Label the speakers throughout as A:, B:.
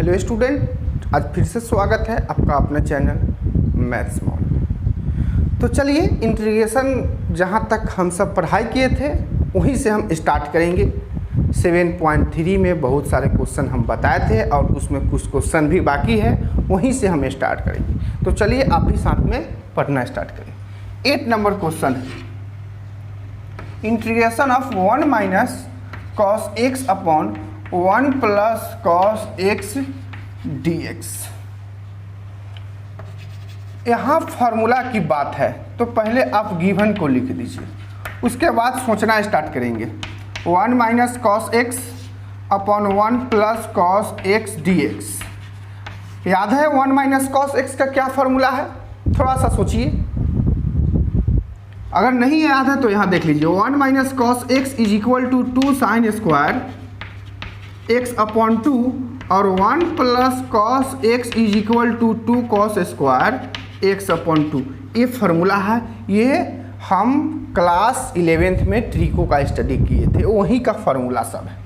A: Hello student, आज फिर से स्वागत है आपका अपना चैनल मैथ्स मॉल में। तो चलिए इंटीग्रेशन जहाँ तक हम सब पढ़ाई किए थे वहीं से हम स्टार्ट करेंगे। 7.3 में बहुत सारे क्वेश्चन हम बताए थे और उसमें कुछ क्वेश्चन भी बाकी है, वहीं से हम स्टार्ट करेंगे। तो चलिए आप भी साथ में पढ़ना स्टार्ट करें। 8 नंबर क्वेश्चन है, integration of 1 minus cos X upon 1 plus cos x dx। यहाँ फार्मूला की बात है तो पहले आप गिवन को लिख दीजिए, उसके बाद सोचना स्टार्ट करेंगे। 1 minus cos X upon 1 plus cos x dx। याद है 1 माइनस कॉस एक्स का क्या फार्मूला है? थोड़ा सा सोचिए, अगर नहीं याद है तो यहाँ देख लीजिए। 1 minus cos x is equal to 2 sine square x upon 2 और 1 plus cos x is equal to 2 cos square x upon 2। ये फार्मूला है, ये हम क्लास 11th में ट्रिको का स्टडी किए थे, वही का फार्मूला सब है।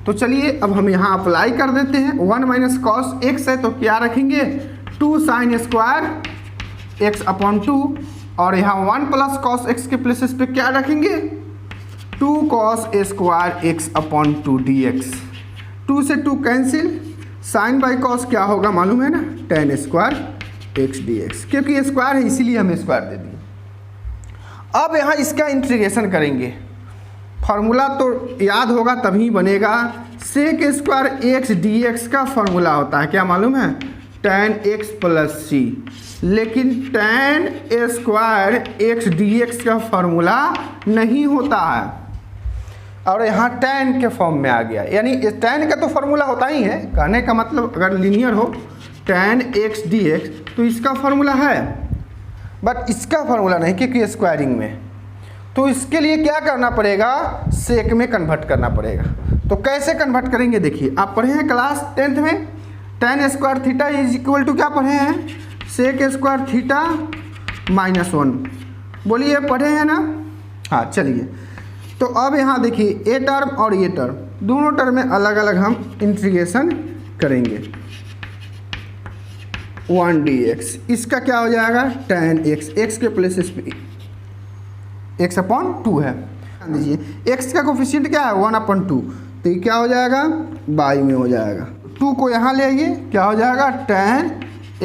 A: तो चलिए अब हम यहाँ अप्लाई कर देते हैं। 1 माइनस कॉस एक्स है तो क्या रखेंगे? 2 साइन स्क्वायर एक्स अपॉन 2 और यहाँ 1 प्लस कॉस एक्स के प्लेसेस पे क्या रखेंगे? 2 cos square x upon 2 dx। 2 से 2 कैंसिल, साइन बाई कॉस क्या होगा मालूम है ना? tan स्क्वायर एक्स dx, क्योंकि स्क्वायर है इसीलिए हम स्क्वायर दे दिए। अब यहाँ इसका इंटीग्रेशन करेंगे। फार्मूला तो याद होगा तभी बनेगा। सेक स्क्वायर एक्स dx का फार्मूला होता है क्या मालूम है? tan x प्लस सी। लेकिन tan स्क्वायर एक्स dx का फार्मूला नहीं होता है और यहाँ tan के फॉर्म में आ गया। यानी tan का तो फार्मूला होता ही है, कहने का मतलब अगर लीनियर हो tan x dx तो इसका फार्मूला है, बट इसका फार्मूला नहीं क्योंकि स्क्वायरिंग में। तो इसके लिए क्या करना पड़ेगा? सेक में कन्वर्ट करना पड़ेगा। तो कैसे कन्वर्ट करेंगे देखिए, आप पढ़े हैं क्लास 10th में tan square theta is equal to क्या पढ़े हैं? Sec square theta minus 1। बोलिए पढ़े हैं ना? हाँ चलिए, तो अब यहाँ देखिए ये टर्म और ये टर्म दोनों टर्म में अलग अलग हम इंटीग्रेशन करेंगे। 1 dx, इसका क्या हो जाएगा? tan x, x के प्लेसेस पे x अपॉन 2 है। ध्यान दीजिए x का कोफिशिएंट क्या है? 1 अपॉन 2, तो ये क्या हो जाएगा? बाई में हो जाएगा। 2 को यहाँ ले आइए, क्या हो जाएगा? tan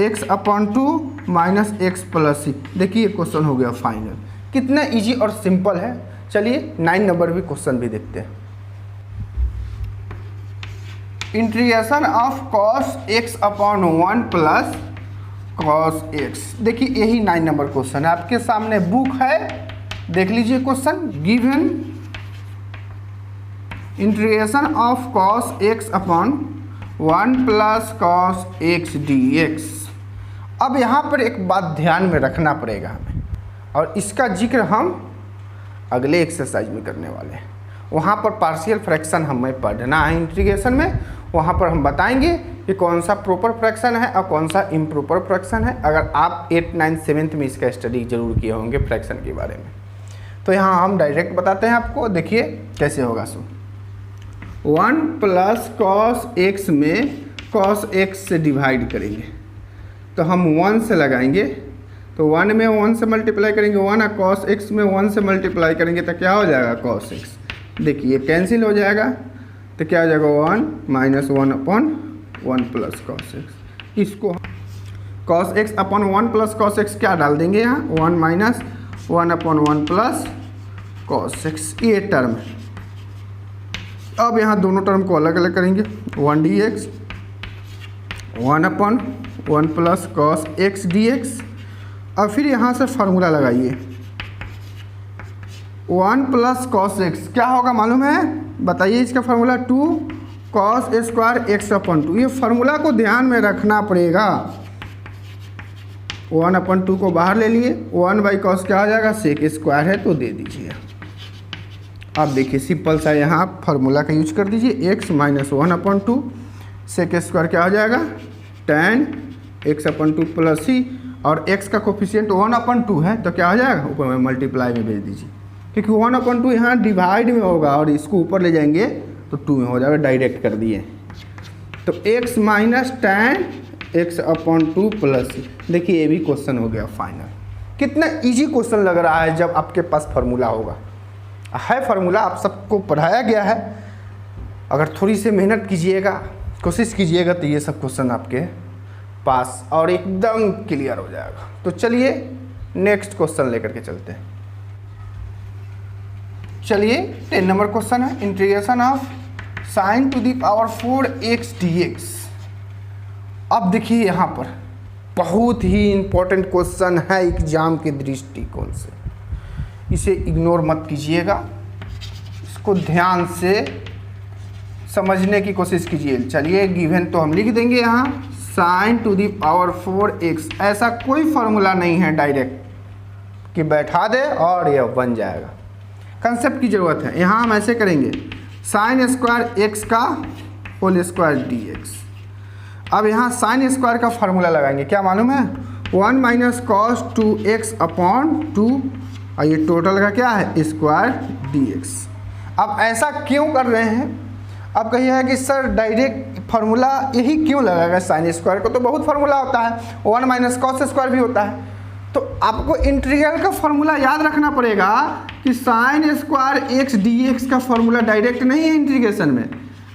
A: x upon 2 minus X plus C. देखिए क्वेश्चन हो गया फाइनल। कितना इजी और सिंपल है। चलिए 9 नंबर भी क्वेश्चन भी देखते हैं। Integration of cos X upon 1 plus cos x. देखिए यही 9 नंबर क्वेश्चन है, आपके सामने बुक है, देख लीजिए question. Given integration of cos X upon 1 plus cos x dx। अब यहाँ पर एक बात ध्यान में रखना पड़ेगा हमें, और इसका जिक्र हम अगले एक्सरसाइज में करने वाले हैं। वहाँ पर पार्शियल फ्रैक्शन हमें पढ़ना है इंटीग्रेशन में, वहाँ पर हम बताएंगे कि कौन सा प्रॉपर फ्रैक्शन है और कौन सा इम्प्रॉपर फ्रैक्शन है। अगर आप 8, 9, 7th में इसका स्टडी जरूर किए होंगे फ्रैक्शन के बारे में। तो यहाँ हम डायरेक्ट बताते हैं आपको, देखिए कैसे होगा। सो 1 प्लस कॉस एक्स में कॉस एक्स से डिवाइड करेंगे तो हम 1 से लगाएंगे, तो 1 में 1 से मल्टीप्लाई करेंगे 1 और कॉस एक्स में 1 से मल्टीप्लाई करेंगे तो क्या हो जाएगा? Cos x. देखिए कैंसिल हो जाएगा तो क्या हो जाएगा? 1 minus 1 upon 1 plus cos X. इसको cos X upon 1 plus cos X क्या डाल देंगे यहाँ? 1 minus 1 upon 1 plus cos X, ये टर्म है। अब यहाँ दोनों टर्म को अलग अलग करेंगे। 1 dx 1 upon 1 plus cos x dx। अब फिर यहाँ से फार्मूला लगाइए। 1 प्लस कॉस एक्स क्या होगा मालूम है? बताइए इसका formula 2 cos square x upon 2। ये फार्मूला को ध्यान में रखना पड़ेगा। 1 अपॉन 2 को बाहर ले लिए, 1 बाई कॉस क्या हो जाएगा? सेक स्क्वायर है तो दे दीजिए। अब देखिए सिंपल सा यहाँ फार्मूला का यूज कर दीजिए। x minus 1 upon 2 sec square क्या हो जाएगा? tan x upon 2 plus c, और x का कोफिशिएंट 1 अपॉन 2 है तो क्या हो जाएगा? ऊपर में मल्टीप्लाई में भेज दीजिए, क्योंकि 1 अपॉन 2 यहाँ डिवाइड में होगा और इसको ऊपर ले जाएंगे तो 2 में हो जाएगा। डायरेक्ट कर दिए। तो x minus tan x upon 2 plus, देखिए ये भी क्वेश्चन हो गया फाइनल। कितना इजी क्वेश्चन लग रहा है जब आपके पास फार्मूला होगा। है फार्मूला, आप सबको पढ़ाया गया है, अगर थोड़ी सी मेहनत कीजिएगा, कोशिश कीजिएगा तो ये सब क्वेश्चन आपके पास और एकदम क्लियर हो जाएगा। तो चलिए नेक्स्ट क्वेश्चन लेकर के चलते हैं। चलिए 10 नंबर क्वेश्चन है, integration of sine to the power 4x dx। अब देखिए यहाँ पर बहुत ही इंपॉर्टेंट क्वेश्चन है एग्जाम के दृष्टिकोण से, इसे इग्नोर मत कीजिएगा, इसको ध्यान से समझने की कोशिश कीजिए। चलिए गिवन तो हम लिख देंगे यहाँ sign to the power 4x। ऐसा कोई फार्मूला नहीं है डायरेक्ट कि बैठा दे और यह बन जाएगा, कंसेप्ट की ज़रूरत है। यहाँ हम ऐसे करेंगे साइन स्क्वायर x का होल स्क्वायर dx। अब यहाँ साइन स्क्वायर का फार्मूला लगाएंगे, क्या मालूम है 1 माइनस कॉस 2x अपॉन 2 और ये टोटल का क्या है स्क्वायर dx। अब ऐसा क्यों कर रहे हैं? अब कहिएगा कि सर डायरेक्ट फार्मूला यही क्यों लगाएगा साइन स्क्वायर को, तो बहुत फार्मूला होता है, 1 माइनस कॉस स्क्वायर भी होता है। तो आपको इंटीग्रल का फार्मूला याद रखना पड़ेगा कि साइन स्क्वायर x dx का फार्मूला डायरेक्ट नहीं है इंटीग्रेशन में,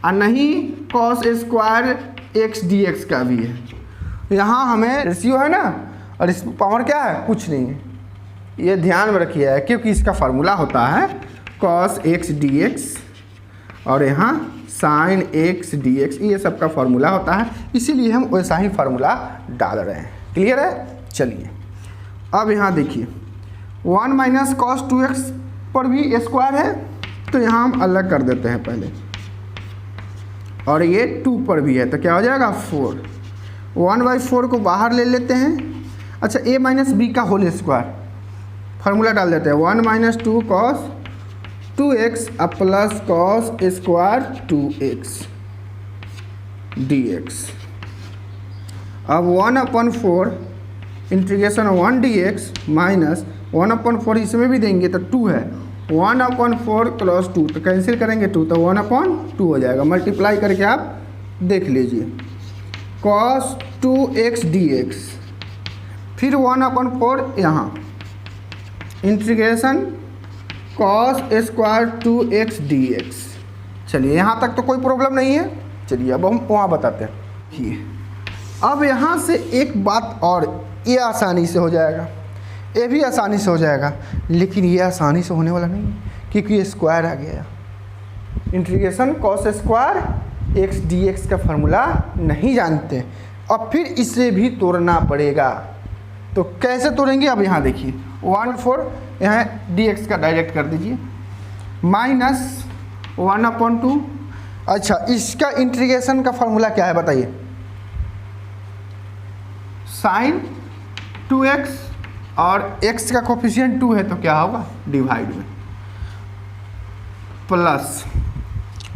A: और नहीं कॉस स्क्वायर x dx का भी है। यहाँ हमें रेशियो है ना, और इस पावर क्या है, कुछ नहीं है, ये ध्यान में रखिए, क्योंकि इसका फार्मूला होता है कॉस x dx और यहाँ साइन x dx, ये सब का फार्मूला होता है, इसीलिए हम वैसा ही फार्मूला डाल रहे हैं। क्लियर है? चलिए अब यहाँ देखिए 1 माइनस कॉस 2x पर भी स्क्वायर है, तो यहाँ हम अलग कर देते हैं पहले, और ये 2 पर भी है तो क्या हो जाएगा 4। 1/4 को बाहर ले लेते हैं। अच्छा a माइनस बी का होल स्क्वायर फार्मूला डाल देते हैं 1 minus 2 cos 2x plus cos square 2x dx। अब 1/4 इंटीग्रेशन 1 dx माइनस 1/4 इसमें भी देंगे तो 2 है, 1/4 प्लस 2 तो कैंसिल करेंगे 2 तो 1/2 हो जाएगा। मल्टीप्लाई करके आप देख लीजिए cos 2x dx, फिर 1/4 यहाँ integration cos square 2x dx। चलिए यहाँ तक तो कोई प्रॉब्लम नहीं है। चलिए अब हम वहाँ बताते हैं। ये अब यहाँ से एक बात और, ये आसानी से हो जाएगा, ये भी आसानी से हो जाएगा, लेकिन ये आसानी से होने वाला नहीं है क्योंकि ये स्क्वायर आ गया। Integration cos square x dx का फार्मूला नहीं जानते और फिर इसे भी तोड़ना पड़ेगा। तो कैसे तोड़ेंगे? अब यहाँ देखिए 1/4 यहाँ dx का डायरेक्ट कर दीजिए माइनस 1/2। अच्छा इसका इंटीग्रेशन का फार्मूला क्या है बताइए? साइन 2x और x का कोफिशिएंट 2 है तो क्या होगा डिवाइड में प्लस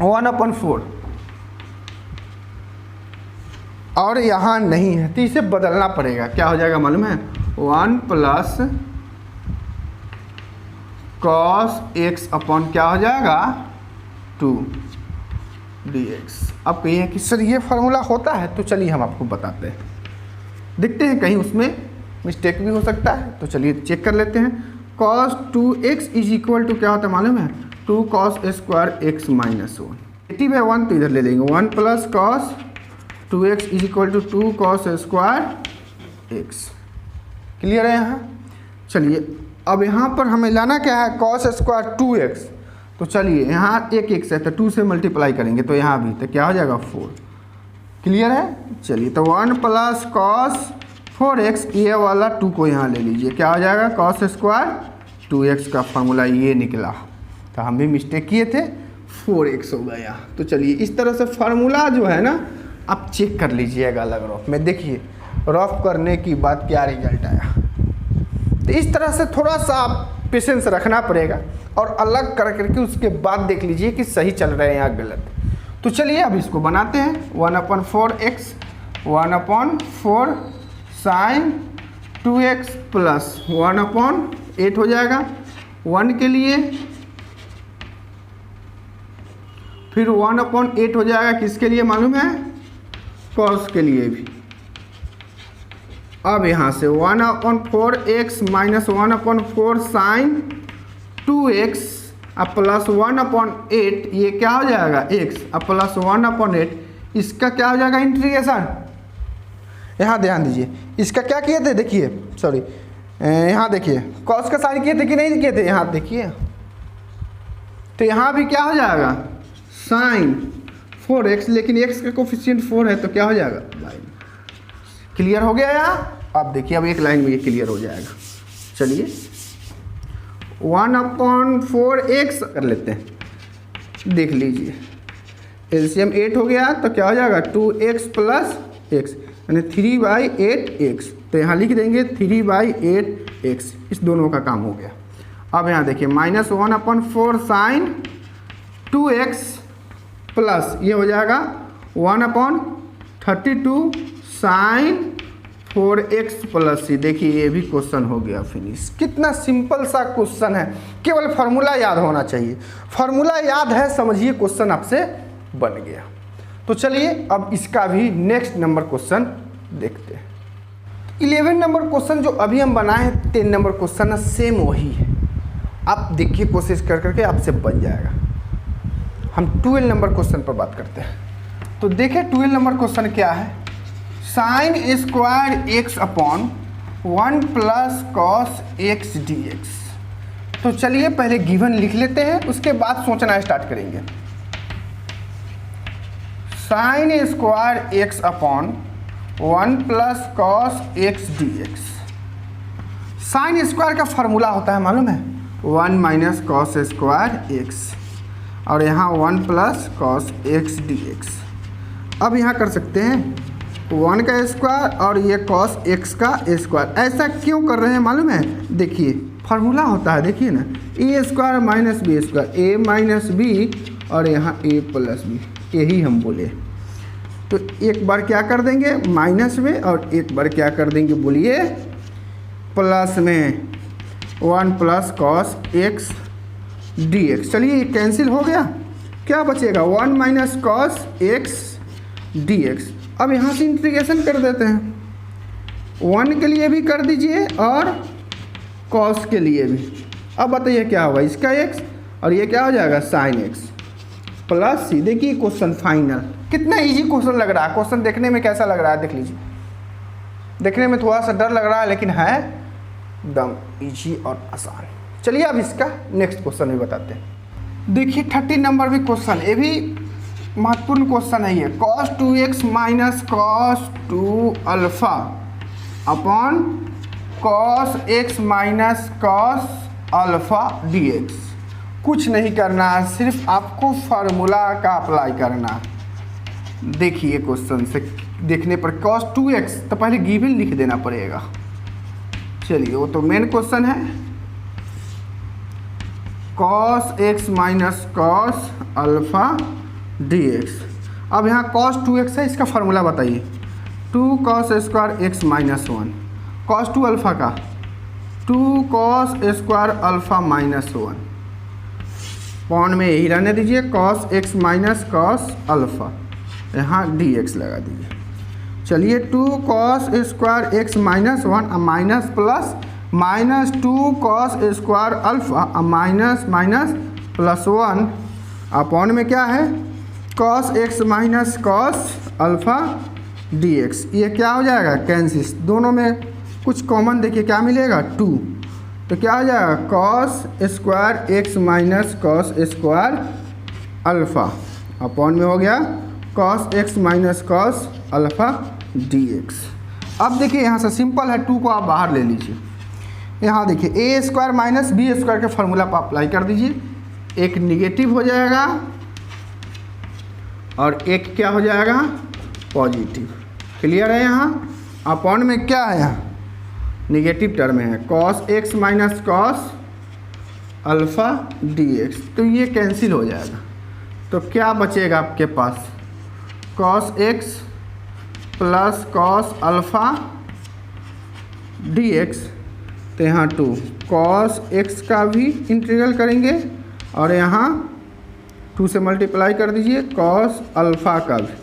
A: 1/4, और यहाँ नहीं है तो इसे बदलना पड़ेगा। क्या हो जाएगा मालूम है 1 प्लस कॉस x अपॉन क्या हो जाएगा 2 dx। अब कहिए कि सर ये फार्मूला होता है, तो चलिए हम आपको बताते हैं, देखते हैं कहीं उसमें मिस्टेक भी हो सकता है, तो चलिए चेक कर लेते हैं। cos 2x is equal to क्या होता है मालूम है 2 cos स्क्वायर x माइनस 1। 80/1 तो इधर ले लेंगे 1 plus cos 2x is equal to 2 cos square x। Clear है यहाँ? चलिए अब यहाँ पर हमें लाना क्या है cos स्क्वायर 2x, तो चलिए यहाँ एक x है तो 2 से मल्टीप्लाई करेंगे तो यहाँ भी तो क्या हो जाएगा 4। क्लियर है? चलिए तो 1 प्लस cos 4x, ये वाला 2 को यहाँ ले लीजिए, क्या हो जाएगा cos स्क्वायर 2x का फार्मूला ये निकला, तो हम भी मिस्टेक किए थे 4x हो गया। तो चलिए इस तरह से फार्मूला जो है ना आप चेक कर लीजिएगा अलग रफ में, देखिए रफ करने की बाद क्या रिजल्ट आया। तो इस तरह से थोड़ा सा आप पेशेंस रखना पड़ेगा और अलग कर करके उसके बाद देख लीजिए कि सही चल रहे हैं या गलत। तो चलिए अब इसको बनाते हैं 1/4x 1/4 साइन 2x प्लस 1/8 हो जाएगा 1 के लिए, फिर 1/8 हो जाएगा किसके लिए मालूम है कॉस के लिए भी। अब यहाँ से 1/4 x माइनस 1/4 साइन 2x अब प्लस 1/8, ये क्या हो जाएगा x अब प्लस 1/8, इसका क्या हो जाएगा इंटीग्रेशन। यहाँ ध्यान दीजिए, इसका क्या किए थे, देखिए सॉरी यहाँ देखिए कॉस का साइन किए थे कि नहीं किए थे, यहाँ देखिए तो यहाँ भी क्या हो जाएगा साइन 4x, लेकिन x का कोफिशिएंट 4 है तो क्या हो जाएगा लाइन। क्लियर हो गया यहाँ। अब देखिए अब एक लाइन में ये क्लियर हो जाएगा। चलिए 1/4x कर लेते हैं, देख लीजिए एलसीएम 8 हो गया तो क्या हो जाएगा 2x प्लस x यानी 3/8x, तो यहाँ लिख देंगे 3/8x, इस दोनों का काम हो गया। अब यहाँ देखिए माइनस 1/4 साइन 2x प्लस ये हो जाएगा 1/32 साइन 4x प्लस c। देखिए ये भी क्वेश्चन हो गया फिनिश। कितना सिंपल सा क्वेश्चन है, केवल फार्मूला याद होना चाहिए। फार्मूला याद है समझिए क्वेश्चन आपसे बन गया। तो चलिए अब इसका भी नेक्स्ट नंबर क्वेश्चन देखते हैं। 11 नंबर क्वेश्चन जो अभी हम बनाए हैं 10 नंबर क्वेश्चन सेम वही है। आप देखिए कोशिश कर करके आपसे बन जाएगा। हम 12 नंबर क्वेश्चन पर बात करते हैं। तो देखिए 12 नंबर क्वेश्चन क्या है, sine square x upon 1 plus cos x dx। तो चलिए पहले गिवन लिख लेते हैं, उसके बाद सोचना स्टार्ट करेंगे। Sine square x upon 1 plus cos x dx। Sine square का फॉर्मूला होता है मालूम है 1 माइनस कॉस स्क्वायर x, और यहाँ 1 प्लस कॉस x dx। अब यहाँ कर सकते हैं 1 का स्क्वायर और ये कॉस x का स्क्वायर। ऐसा क्यों कर रहे हैं मालूम है, देखिए फार्मूला होता है, देखिए ना ए स्क्वायर माइनस बी स्क्वायर, ए माइनस बी और यहाँ ए प्लस बी, यही हम बोले। तो एक बार क्या कर देंगे माइनस में और एक बार क्या कर देंगे बोलिए प्लस में 1 प्लस कॉस x dx। चलिए ये कैंसिल हो गया, क्या बचेगा 1 माइनस कॉस x dx। अब यहाँ से इंटीग्रेशन कर देते हैं, 1 के लिए भी कर दीजिए और कॉस के लिए भी। अब बताइए क्या होगा, इसका x और ये क्या हो जाएगा साइन x प्लस सी। देखिए क्वेश्चन फाइनल, कितना इजी क्वेश्चन लग रहा है। क्वेश्चन देखने में कैसा लग रहा है देख लीजिए, देखने में थोड़ा सा डर लग रहा है लेकिन है एकदम इजी और आसान। चलिए अब इसका नेक्स्ट क्वेश्चन भी बताते हैं। देखिए 30 नंबर भी क्वेश्चन, ये भी महत्वपूर्ण क्वेश्चन है ये। Cos 2x minus cos 2 alpha upon cos x minus cos alpha dx। कुछ नहीं करना है, सिर्फ आपको फार्मूला का अप्लाई करना। देखिए क्वेश्चन से देखने पर कॉस 2x तो पहले गिवन लिख देना पड़ेगा। चलिए वो तो मेन क्वेश्चन है, cos x minus cos alpha dx। अब यहाँ कॉस 2x है, इसका फार्मूला बताइए 2 cos square x minus 1, cos 2 alpha का 2 कॉस स्क्वायर अल्फा माइनस 1, पॉन में यही रहने दीजिए cos x minus cos alpha, यहाँ dx लगा दीजिए। चलिए 2 cos square x minus 1 minus plus minus 2 cos square alpha minus minus plus 1 upon में क्या है cos x minus cos alpha dx। ये क्या हो जाएगा कैंसिल, दोनों में कुछ कॉमन देखिए क्या मिलेगा 2, तो क्या हो जाएगा cos square x minus cos square alpha upon में हो गया cos x minus cos alpha dx। अब देखिए यहाँ से सिंपल है, 2 को आप बाहर ले लीजिए। यहाँ देखिए A square minus B square के फार्मूला पर अप्लाई कर दीजिए, एक निगेटिव हो जाएगा और एक क्या हो जाएगा पॉजिटिव। क्लियर है। यहाँ अपॉन में क्या है, यहाँ निगेटिव टर्म है cos x minus cos alpha dx, तो ये कैंसिल हो जाएगा। तो क्या बचेगा आपके पास cos x plus cos alpha dx, तो यहाँ 2 कॉस x का भी इंटीग्रल करेंगे और यहाँ 2 से मल्टीप्लाई कर दीजिए कॉस अल्फा का भी,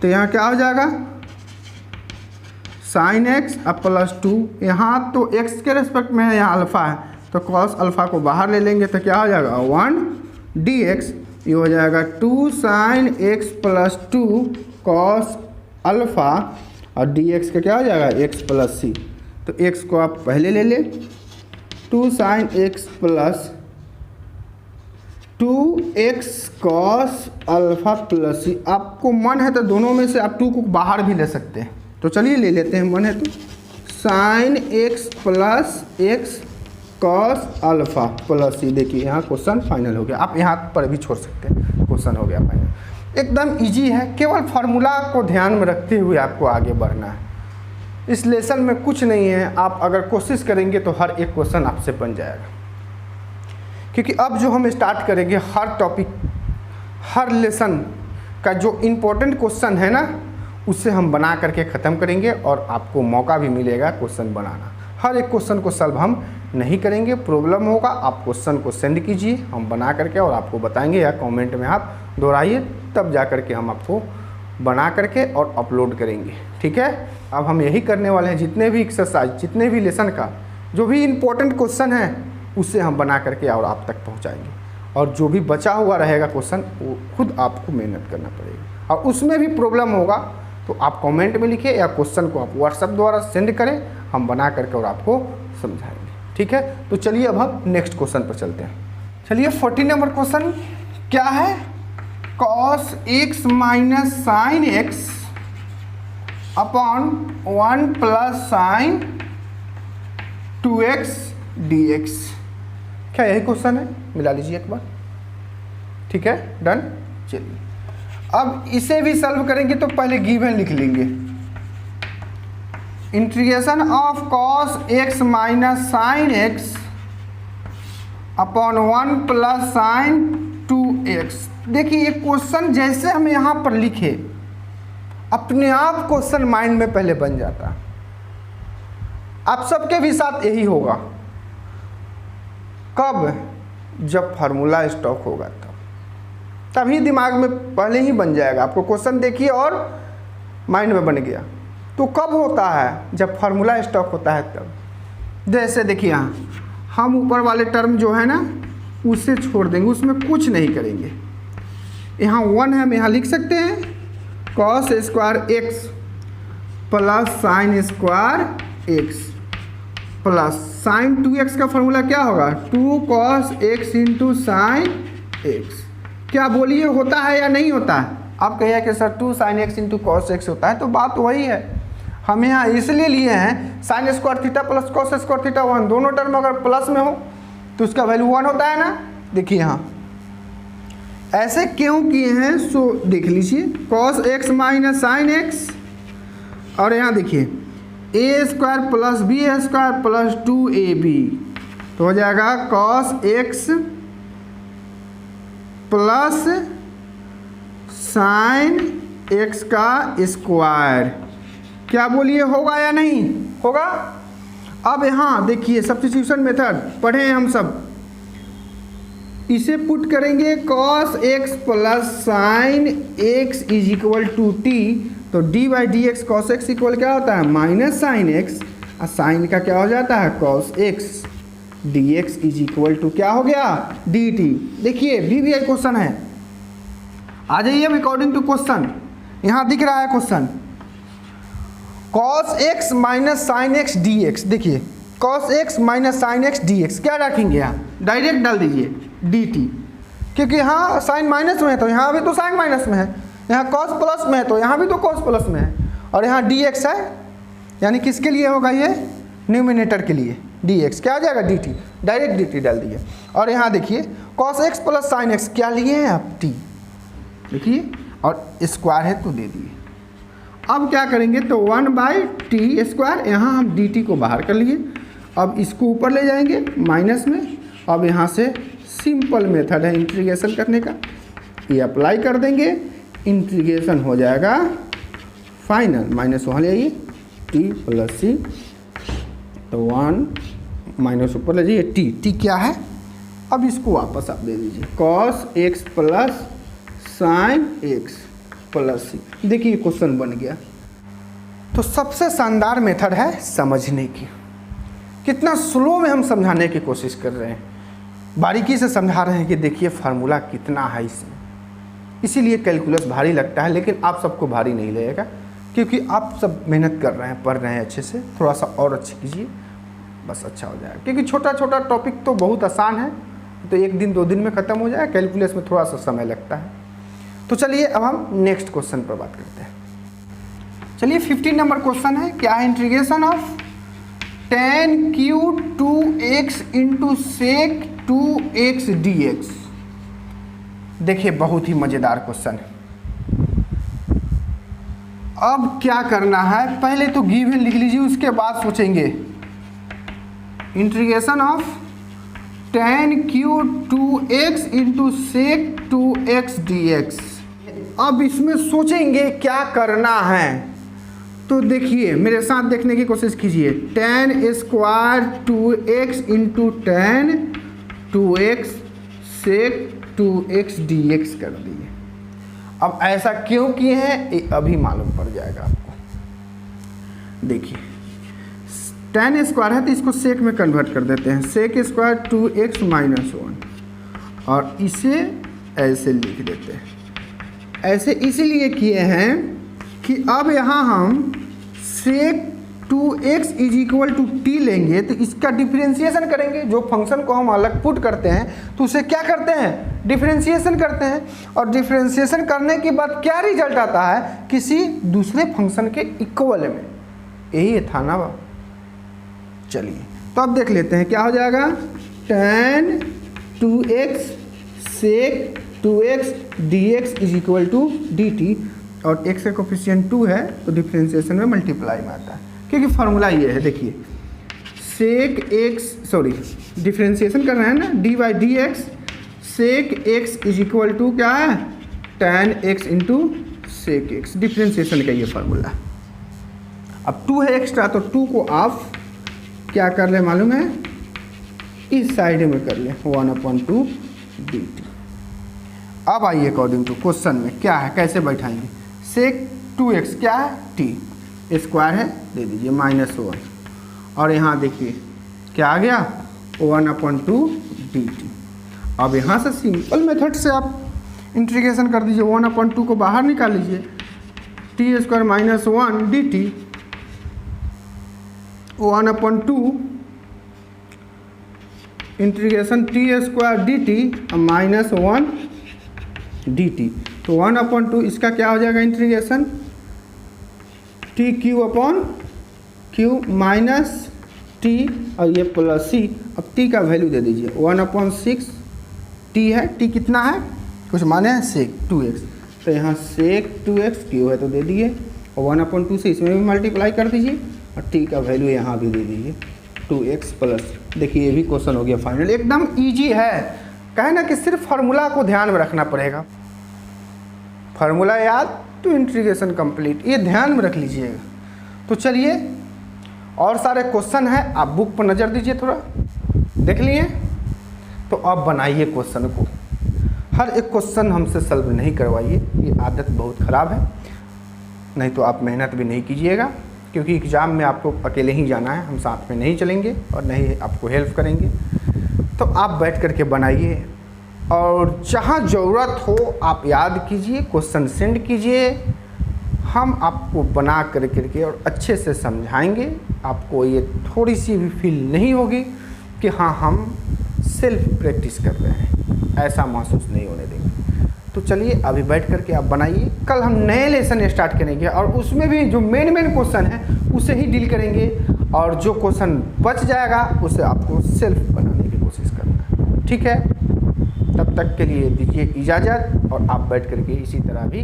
A: तो यहाँ क्या हो जाएगा साइन एक्स अब प्लस 2, यहाँ तो x के रेस्पेक्ट में है, यहाँ अल्फ़ा है तो कॉस अल्फ़ा को बाहर ले लेंगे तो क्या हो जाएगा 1 dx, ये हो जाएगा 2 sign X plus 2 cos alpha और dx का क्या हो जाएगा x प्लस c। तो x को आप पहले ले लें 2 sign X plus 2x cos alpha plus c। आपको मन है तो दोनों में से आप 2 को बाहर भी ले सकते हैं, तो चलिए ले लेते हैं, मन है तो sign X plus x cos alpha plus c। देखिए यहाँ क्वेश्चन फाइनल हो गया, आप यहाँ पर भी छोड़ सकते हैं, क्वेश्चन हो गया फाइनल। एकदम इजी है, केवल फार्मूला को ध्यान में रखते हुए आपको आगे बढ़ना है। इस लेसन में कुछ नहीं है, आप अगर कोशिश करेंगे तो हर एक क्वेश्चन आपसे बन जाएगा, क्योंकि अब जो हम स्टार्ट करेंगे हर टॉपिक हर लेसन का जो इम्पोर्टेंट क्वेश्चन है ना उससे हम बना करके ख़त्म करेंगे और आपको मौका भी मिलेगा क्वेश्चन बनाना। हर एक क्वेश्चन को सॉल्व हम नहीं करेंगे, प्रॉब्लम होगा आप क्वेश्चन को सेंड कीजिए, हम बना करके और आपको बताएंगे, या कमेंट में आप दोहराइए, तब जा करके हम आपको बना करके और अपलोड करेंगे। ठीक है, अब हम यही करने वाले हैं, जितने भी एक्सरसाइज जितने भी लेसन का जो भी इम्पोर्टेंट क्वेश्चन है उससे हम बना करके और आप तक पहुँचाएँगे, और जो भी बचा हुआ रहेगा क्वेश्चन वो खुद आपको मेहनत करना पड़ेगा। और उसमें भी प्रॉब्लम होगा तो आप कमेंट में लिखिए या क्वेश्चन को आप व्हाट्सएप द्वारा सेंड करें, हम बना करके और आपको समझाएंगे। ठीक है, तो चलिए अब हम नेक्स्ट क्वेश्चन पर चलते हैं। चलिए 14 नंबर क्वेश्चन क्या है, cos X minus sine x upon 1 plus sign 2x dx। क्या यही क्वेश्चन है, मिला लीजिए एक बार। ठीक है, डन। चलिए अब इसे भी सॉल्व करेंगे तो पहले गिवन लिख लेंगे, integration of cos X minus sine x upon 1 plus sign 2x। देखिए ये क्वेश्चन जैसे हम यहाँ पर लिखे अपने आप क्वेश्चन माइंड में पहले बन जाता। आप सबके भी साथ यही होगा, कब, जब फार्मूला स्टॉक होगा तभी दिमाग में पहले ही बन जाएगा। आपको क्वेश्चन देखिए और माइंड में बन गया, तो कब होता है, जब फार्मूला स्टॉक होता है तब। जैसे देखिए यहाँ हम ऊपर वाले टर्म जो है ना उसे छोड़ देंगे, उसमें कुछ नहीं करेंगे। यहाँ 1 है, हम यहाँ लिख सकते हैं cos square x plus sign square x plus sign 2x का फॉर्मूला क्या होगा 2 cos x into sine x. क्या बोलिए होता है या नहीं होता है? आप कहिए कि sir 2 sine x into cos x होता है, तो बात वही है। हम यहाँ इसलिए लिए हैं sine square theta plus cos square theta 1, दोनों टर्म अगर प्लस में हो तो उसका वैल्यू 1 होता है ना। देखिए यहाँ ऐसे क्यों किए हैं, सो देख लीजिए cos X minus sine X, और यहाँ देखिए A square plus B square plus 2ab, तो हो जाएगा cos X plus sine X का स्क्वायर। क्या बोलिए होगा या नहीं होगा? अब यहाँ देखिए सब्स्टिट्यूशन मेथड पढ़े हैं हम सब, इसे पुट करेंगे cos X plus sine X is equal to T, तो D by D X cos X equal क्या होता है माइनस साइन एक्स, और साइन का क्या हो जाता है cos X, D X is equal to क्या हो गया डी टी। देखिए BBI क्वेश्चन है, आ जाइए अब अकॉर्डिंग टू क्वेश्चन। यहाँ दिख रहा है question cos X minus sine X D X. देखिए cos X minus sine X D X क्या रखेंगे, यहाँ डायरेक्ट डाल दीजिए डी टी, क्योंकि यहाँ साइन माइनस में है तो यहाँ भी तो साइन माइनस में है, यहाँ कॉस प्लस में है तो यहाँ भी तो कॉस प्लस में है, और यहाँ डी एक्स है, यानी किसके लिए होगा ये न्यूमिनेटर के लिए, डी एक्स क्या आ जाएगा D T, direct D T डाल दिए। और यहाँ देखिए cos X plus sine x क्या लिए हैं आप टी, देखिए और स्क्वायर है तो दे दिए। अब क्या करेंगे तो 1 बाई टी स्क्वायर, यहाँ हम डी टी को बाहर कर लिए, अब इसको ऊपर ले जाएंगे माइनस में। अब यहाँ से सिंपल मेथड है इंटीग्रेशन करने का, ये अप्लाई कर देंगे, इंटीग्रेशन हो जाएगा फाइनल माइनस वहाँ ले आइए टी प्लस सी, तो 1 माइनस ऊपर ले जाइए टी, टी क्या है अब इसको वापस आप दे दीजिए cos X plus sine X plus C. देखिए क्वेश्चन बन गया। तो सबसे शानदार मेथड है समझने की। कितना स्लो में हम समझाने की कोशिश कर रहे हैं, बारीकी से समझा रहे हैं कि देखिए फार्मूला कितना है इसमें। इसीलिए कैलकुलस भारी लगता है, लेकिन आप सबको भारी नहीं लगेगा क्योंकि आप सब मेहनत कर रहे हैं, पढ़ रहे हैं अच्छे से। थोड़ा सा और अच्छे कीजिए, बस अच्छा हो जाएगा। क्योंकि छोटा छोटा टॉपिक तो बहुत आसान है, तो 1 दिन 2 दिन में ख़त्म हो जाएगा। कैलकुलस में थोड़ा सा समय लगता है। तो चलिए अब हम नेक्स्ट क्वेश्चन पर बात करते हैं। चलिए 15 नंबर क्वेश्चन है, क्या है? Integration of tan cube 2x into sec 2x dx। देखिए बहुत ही मज़ेदार क्वेश्चन है। अब क्या करना है, पहले तो गिवन लिख लीजिए, उसके बाद सोचेंगे। Integration of tan cube 2x into sec 2x dx। अब इसमें सोचेंगे क्या करना है। तो देखिए मेरे साथ देखने की कोशिश कीजिए। tan square 2x into tan 2x sec 2x dx कर दिए। अब ऐसा क्यों किए हैं ये अभी मालूम पड़ जाएगा आपको। देखिए tan स्क्वायर है तो इसको सेक में कन्वर्ट कर देते हैं। सेक स्क्वायर 2x माइनस 1 और इसे ऐसे लिख देते हैं। ऐसे इसीलिए किए हैं कि अब यहाँ हम sec 2x is equal to t लेंगे तो इसका डिफरेंशिएशन करेंगे। जो फंक्शन को हम अलग पुट करते हैं तो उसे क्या करते हैं, डिफरेंशिएशन करते हैं। और डिफरेंशिएशन करने के बाद क्या रिजल्ट आता है, किसी दूसरे फंक्शन के इक्वल में। यही था ना। चलिए तो अब देख लेते हैं क्या हो जाएगा। tan 2x sec 2x dx is equal to dt। और x का कोफिशिएंट 2 है तो डिफरेंशिएशन में मल्टीप्लाई में आता है, क्योंकि फार्मूला ये है। देखिए सेक x डिफरेंशिएशन कर रहे हैं ना, dy dx sec x is equal to क्या है, tan x into sec x। Differentiation का ये फार्मूला। अब 2 है एक्स्ट्रा तो 2 को आप क्या कर ले मालूम है, इस साइड में कर ले 1/2 dt। अब आइए अकॉर्डिंग टू क्वेश्चन में क्या है, कैसे बैठाएंगे। सेक 2x क्या है, t स्क्वायर है, दे दीजिए -1 और यहाँ देखिए क्या आ गया 1/2 dt। अब यहाँ से सिंपल मेथड से आप इंटीग्रेशन कर दीजिए। 1/2 को बाहर निकाल लीजिए, t square -1 dt 1/2 integration t square dt -1 dt। तो 1/2 इसका क्या हो जाएगा integration, T Q upon Q minus T और ये प्लस सी। अब टी का वैल्यू दे दीजिए 1/6 टी है, टी कितना है कुछ माने है सेक 2x। तो यहाँ सेक 2x क्यू है तो दे दिए और 1/2 से इसमें भी मल्टीप्लाई कर दीजिए और टी का वैल्यू यहाँ भी दे दीजिए 2x प्लस। देखिए ये भी क्वेश्चन हो गया फाइनल। एकदम ईजी है, कहे ना कि सिर्फ फार्मूला को ध्यान में रखना पड़ेगा। फार्मूला याद तो इंटीग्रेशन कंप्लीट, ये ध्यान में रख लीजिएगा। तो चलिए और सारे क्वेश्चन हैं, आप बुक पर नज़र दीजिए, थोड़ा देख लिए। तो अब बनाइए क्वेश्चन को। हर एक क्वेश्चन हमसे सॉल्व नहीं करवाइए, ये आदत बहुत ख़राब है। नहीं तो आप मेहनत भी नहीं कीजिएगा, क्योंकि एग्ज़ाम में आपको अकेले ही जाना है, हम साथ में नहीं चलेंगे और नहीं आपको हेल्प करेंगे। तो आप बैठ कर के बनाइए और जहाँ ज़रूरत हो आप याद कीजिए, क्वेश्चन सेंड कीजिए, हम आपको बना कर करके और अच्छे से समझाएंगे। आपको ये थोड़ी सी भी फील नहीं होगी कि हाँ हम सेल्फ प्रैक्टिस कर रहे हैं, ऐसा महसूस नहीं होने देंगे। तो चलिए अभी बैठ कर के आप बनाइए। कल हम नए लेसन स्टार्ट करेंगे और उसमें भी जो मेन क्वेश्चन है उसे ही डील करेंगे और जो क्वेश्चन बच जाएगा उसे आपको सेल्फ बनाने की कोशिश करना है। ठीक है, तब तक के लिए दीजिए इजाज़त और आप बैठ करके इसी तरह भी